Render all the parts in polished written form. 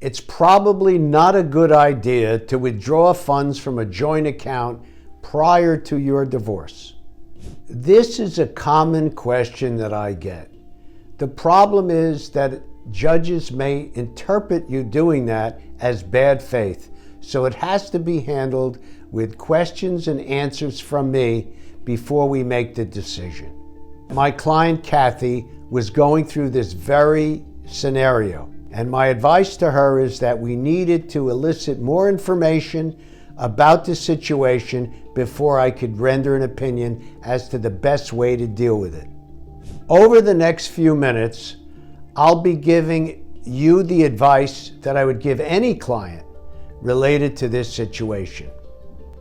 It's probably not a good idea to withdraw funds from a joint account prior to your divorce. This is a common question that I get. The problem is that judges may interpret you doing that as bad faith, so it has to be handled with questions and answers from me before we make the decision. My client Kathy was going through this very scenario, and my advice to her is that we needed to elicit more information about the situation before I could render an opinion as to the best way to deal with it. Over the next few minutes, I'll be giving you the advice that I would give any client related to this situation.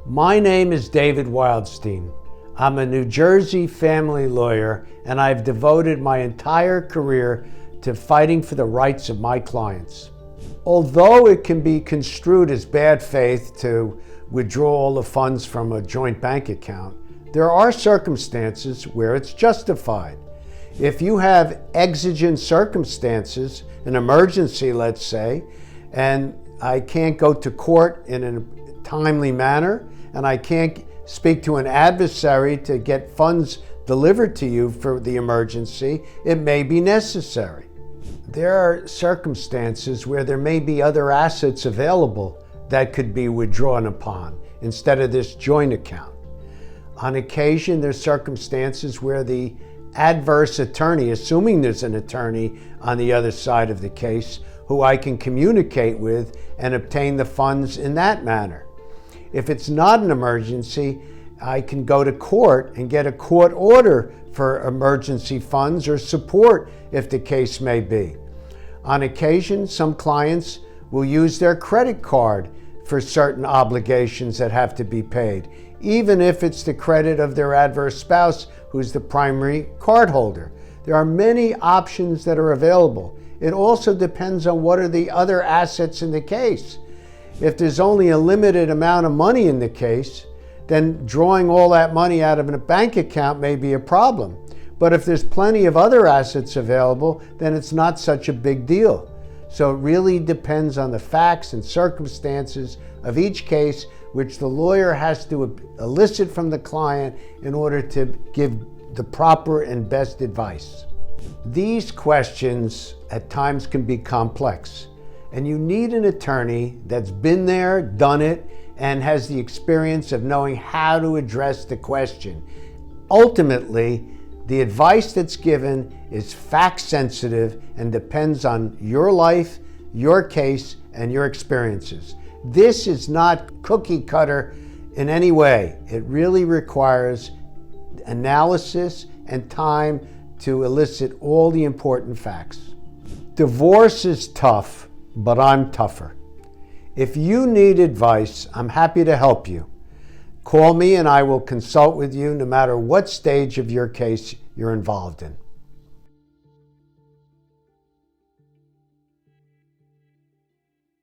My name is David Wildstein. I'm a New Jersey family lawyer, and I've devoted my entire career to fighting for the rights of my clients. Although it can be construed as bad faith to withdraw all the funds from a joint bank account, there are circumstances where it's justified. If you have exigent circumstances, an emergency, let's say, and I can't go to court in a timely manner, and I can't speak to an adversary to get funds delivered to you for the emergency, it may be necessary. There are circumstances where there may be other assets available that could be withdrawn upon instead of this joint account. On occasion, there's circumstances where the adverse attorney, assuming there's an attorney on the other side of the case, who I can communicate with and obtain the funds in that manner. If it's not an emergency, I can go to court and get a court order for emergency funds or support if the case may be. On occasion, some clients will use their credit card for certain obligations that have to be paid, even if it's the credit of their adverse spouse who's the primary cardholder. There are many options that are available. It also depends on what are the other assets in the case. If there's only a limited amount of money in the case, then drawing all that money out of a bank account may be a problem. But if there's plenty of other assets available, then it's not such a big deal. So it really depends on the facts and circumstances of each case, which the lawyer has to elicit from the client in order to give the proper and best advice. These questions at times can be complex, and you need an attorney that's been there, done it, and has the experience of knowing how to address the question. Ultimately, the advice that's given is fact sensitive and depends on your life, your case, and your experiences. This is not cookie cutter in any way. It really requires analysis and time to elicit all the important facts. Divorce is tough, but I'm tougher. If you need advice, I'm happy to help you. Call me and I will consult with you no matter what stage of your case you're involved in.